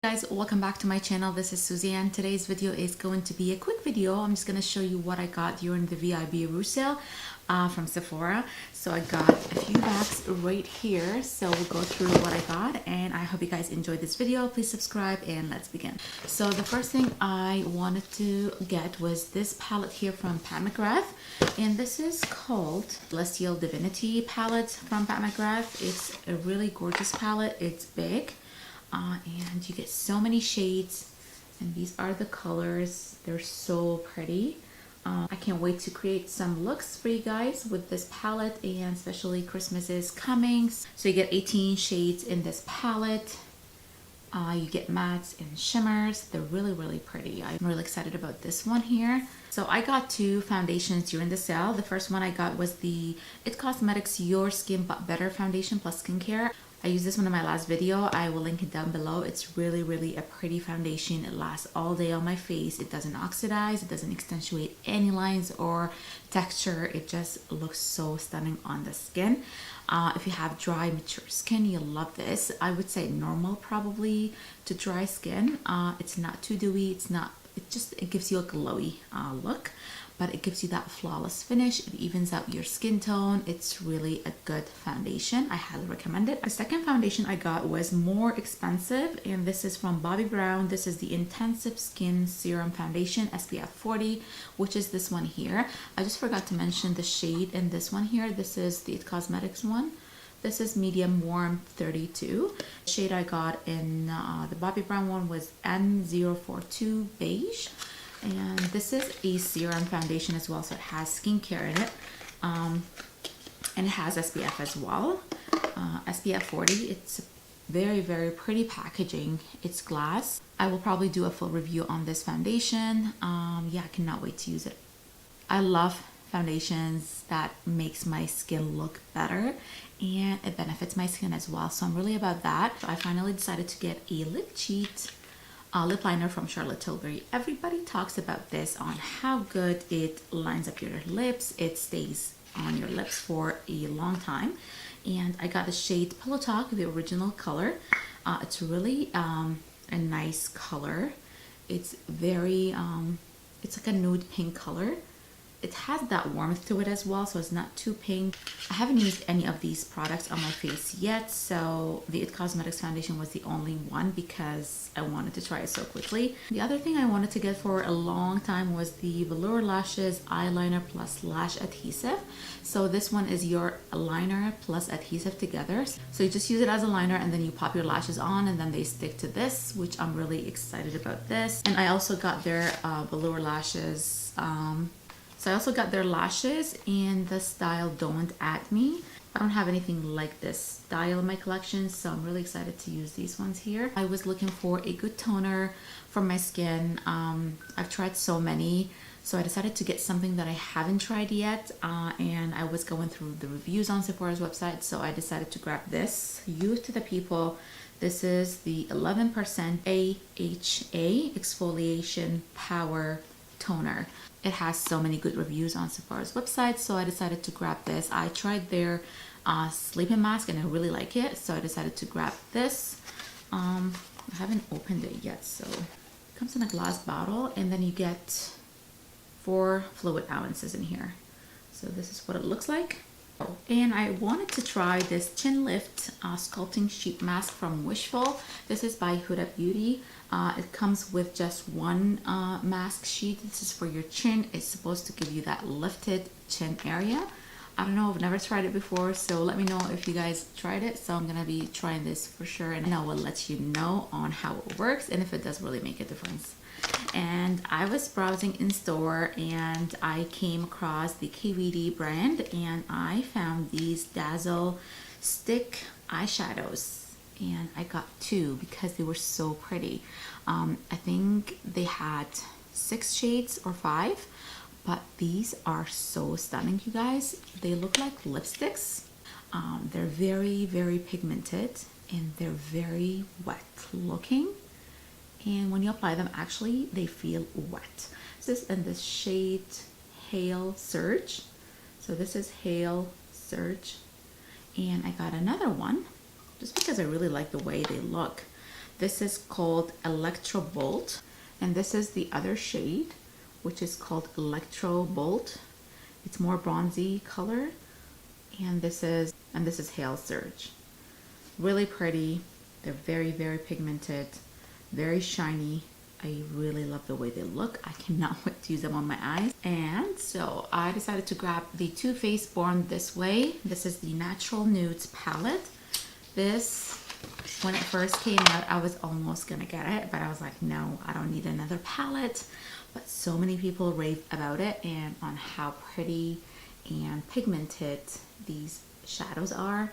Guys, welcome back to my channel. This is Suzanne. Today's video is going to be a quick video. I'm just going to show you what I got during the Jouer sale from Sephora. So I got a few bags right here, so we'll go through what I got, and I hope you guys enjoyed this video. Please subscribe and let's begin. So the first thing I wanted to get was this palette here from Pat McGrath, and this is called Celestial Divinity palette from Pat McGrath. It's a really gorgeous palette. It's big. And you get so many shades, and these are the colors. They're so pretty. I can't wait to create some looks for you guys with this palette, and especially Christmas is coming. So you get 18 shades in this palette. You get mattes and shimmers. They're really pretty. I'm really excited about this one here. So I got two foundations during the sale. The first one I got was the It Cosmetics Your Skin But Better Foundation Plus Skincare. I used this one in my last video. I will link it down below. It's really a pretty foundation. It lasts all day on my face. It doesn't oxidize. It doesn't accentuate any lines or texture. It just looks so stunning on the skin. If you have dry, mature skin, you'll love this. I would say normal probably to dry skin. It's not too dewy. It gives you a glowy look, but it gives you that flawless finish. It evens out your skin tone. It's really a good foundation. I highly recommend it. The second foundation I got was more expensive, and this is from Bobbi Brown. This is the Intensive Skin Serum Foundation SPF 40, which is this one here. I just forgot to mention the shade in this one here. This is the It Cosmetics one. This is medium warm 32. The shade I got in the Bobbi Brown one was N042 beige. And this is a serum foundation as well, so it has skincare in it. And it has SPF as well. SPF 40. It's very pretty packaging. It's glass. I will probably do a full review on this foundation. Yeah, I cannot wait to use it. I love foundations that makes my skin look better, and it benefits my skin as well, so I'm really about that. I finally decided to get a lip cheat lip liner from Charlotte Tilbury. Everybody talks about this on how good it lines up your lips. It stays on your lips for a long time, and I got the shade Pillow Talk, the original color. It's really a nice color. It's very it's like a nude pink color. It has that warmth to it as well, so it's not too pink. I haven't used any of these products on my face yet, so the It Cosmetics foundation was the only one because I wanted to try it so quickly. The other thing I wanted to get for a long time was the Velour Lashes Eyeliner Plus Lash Adhesive. So this one is your liner plus adhesive together. So you just use it as a liner, and then you pop your lashes on, and then they stick to this, which I'm really excited about this. And I also got their Velour Lashes So I also got their lashes in the style Don't At Me. I don't have anything like this style in my collection, so I'm really excited to use these ones here. I was looking for a good toner for my skin. I've tried so many, so I decided to get something that I haven't tried yet, and I was going through the reviews on Sephora's website, so I decided to grab this. Youth to the People. This is the 11% AHA Exfoliation Power Toner. It has so many good reviews on Sephora's website, so I decided to grab this. I tried their sleeping mask and I really like it, so I decided to grab this. I haven't opened it yet, so it comes in a glass bottle, and then you get 4 fluid ounces in here. So this is what it looks like. And I wanted to try this Chin Lift Sculpting Sheet Mask from Wishful. This is by Huda Beauty. It comes with just one mask sheet. This is for your chin. It's supposed to give you that lifted chin area. I don't know, I've never tried it before, so let me know if you guys tried it. So I'm gonna be trying this for sure, and I will let you know on how it works and if it does really make a difference. And I was browsing in store, and I came across the KVD brand, and I found these Dazzle Stick eyeshadows, and I got 2 because they were so pretty. I think they had 6 shades or 5, but these are so stunning, you guys. They look like lipsticks. They're very pigmented, and they're very wet looking. And when you apply them, actually, they feel wet. This is in the shade Hail Surge. So this is Hail Surge. And I got another one just because I really like the way they look. This is called Electro Bolt, and this is the other shade, which is called Electro Bolt. It's more bronzy color, and this is Hail Surge. Really pretty. They're very, very pigmented, very shiny. I really love the way they look. I cannot wait to use them on my eyes. And so I decided to grab the Too Faced Born This Way. This is the Natural Nudes palette. This, when it first came out, I was almost gonna get it, but I was like, no, I don't need another palette. But so many people rave about it and on how pretty and pigmented these shadows are.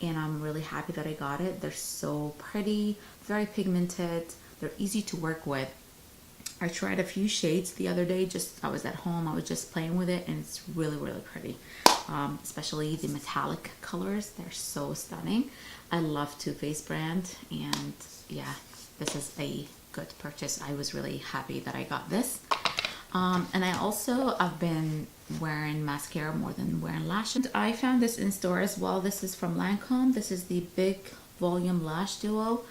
And I'm really happy that I got it. They're so pretty, very pigmented. They're easy to work with. I tried a few shades the other day. I was at home, I was just playing with it, and it's really, really pretty. Especially the metallic colors. They're so stunning. I love Too Faced brand, and yeah, this is a good purchase. I was really happy that I got this. And I've been wearing mascara more than wearing lashes. I found this in store as well. This is from Lancome. This is the Big Volume Lash Duo.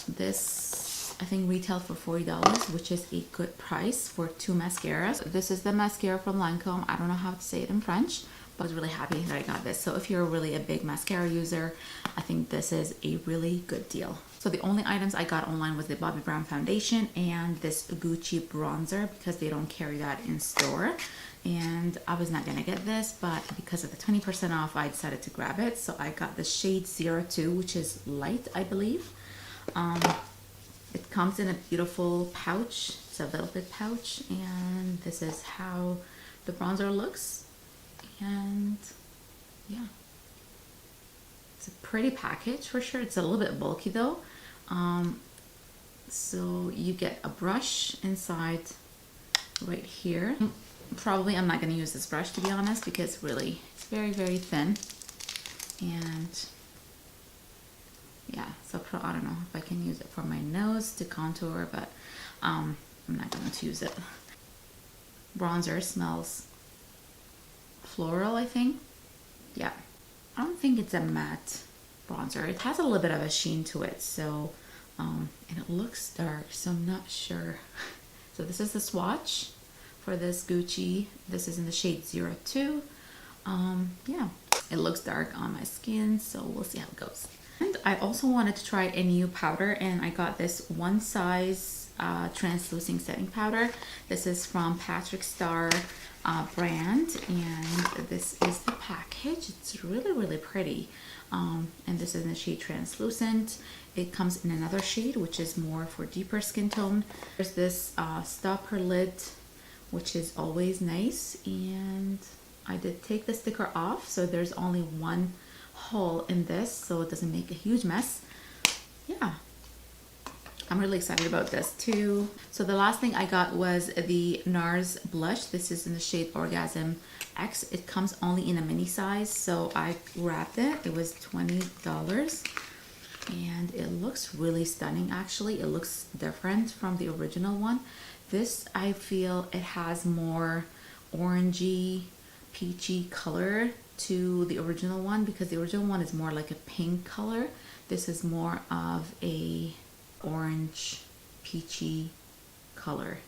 This I think retailed for $40, which is a good price for 2 mascaras. This is the mascara from Lancome. I don't know how to say it in French, but I was really happy that I got this. So if you're really a big mascara user, I think this is a really good deal. So the only items I got online was the Bobbi Brown foundation and this Gucci bronzer, because they don't carry that in store. And I was not gonna get this, but because of the 20% off, I decided to grab it. So I got the shade 02, which is light, I believe. It comes in a beautiful pouch. It's a velvet pouch, and this is how the bronzer looks. And yeah, it's a pretty package for sure. It's a little bit bulky though. So you get a brush inside right here. Probably I'm not going to use this brush, to be honest, because really it's very, very thin. And yeah, so I don't know if I can use it for my nose to contour, but I'm not going to use it. Bronzer smells floral, I think. Yeah, I don't think it's a matte bronzer. It has a little bit of a sheen to it, so and it looks dark, so I'm not sure. So this is the swatch for this Gucci. This is in the shade 02. Yeah, it looks dark on my skin, so we'll see how it goes. And I also wanted to try a new powder, and I got this One Size translucent setting powder. This is from Patrick Star brand, and this is the package. It's really, really pretty. And this is in the shade translucent. It comes in another shade, which is more for deeper skin tone. There's this stopper lid, which is always nice, and I did take the sticker off, so there's only one hole in this, so it doesn't make a huge mess. Yeah, I'm really excited about this too. So the last thing I got was the NARS blush. This is in the shade Orgasm X. It comes only in a mini size, so I grabbed it. It was $20, and it looks really stunning. Actually, it looks different from the original one. This, I feel it has more orangey, peachy color to the original one, because the original one is more like a pink color. This is more of a orange, peachy color.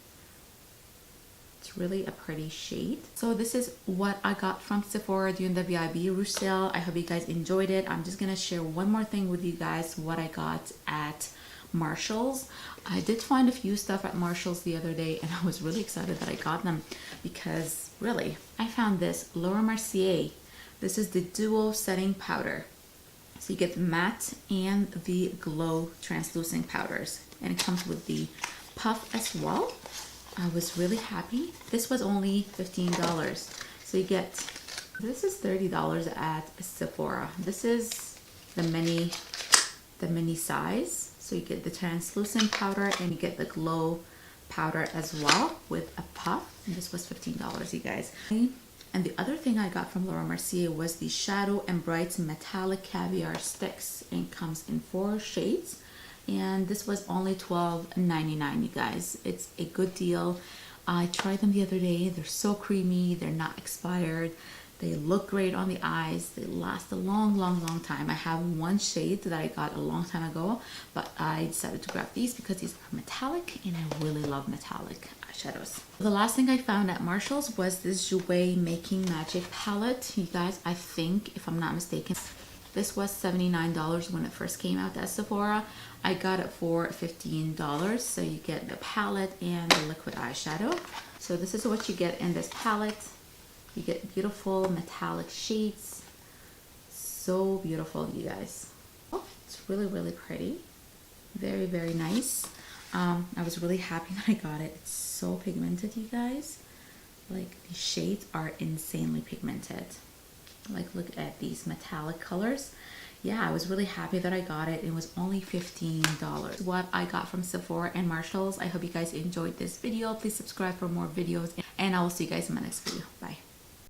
It's really a pretty shade. So this is what I got from Sephora during the VIB Rouge sale. I hope you guys enjoyed it. I'm just gonna share one more thing with you guys, what I got at Marshall's. I did find a few stuff at Marshall's the other day, and I was really excited that I got them, because really I found this Laura Mercier. This is the duo setting powder. So you get the matte and the glow translucent powders, and it comes with the puff as well. I was really happy. This was only $15. So you get, this is $30 at Sephora. This is the mini size. So you get the translucent powder and you get the glow powder as well with a puff. And this was $15, you guys. And the other thing I got from Laura Mercier was the Shadow and Brights Metallic Caviar Sticks. And it comes in 4 shades. And this was only $12.99, you guys. It's a good deal. I tried them the other day. They're so creamy. They're not expired. They look great on the eyes. They last a long, long, long time. I have one shade that I got a long time ago, but I decided to grab these because these are metallic and I really love metallic eyeshadows. The last thing I found at Marshall's was this Jouer Making Magic palette. You guys, I think, if I'm not mistaken, this was $79 when it first came out at Sephora. I got it for $15. So you get the palette and the liquid eyeshadow. So this is what you get in this palette. You get beautiful metallic shades. So beautiful, you guys. Oh, it's really, really pretty. Very, very nice. I was really happy that I got it. It's so pigmented, you guys. Like, these shades are insanely pigmented. Like, look at these metallic colors. Yeah, I was really happy that I got it. It was only $15. What I got from Sephora and Marshall's. I hope you guys enjoyed this video. Please subscribe for more videos, and I will see you guys in my next video. Bye.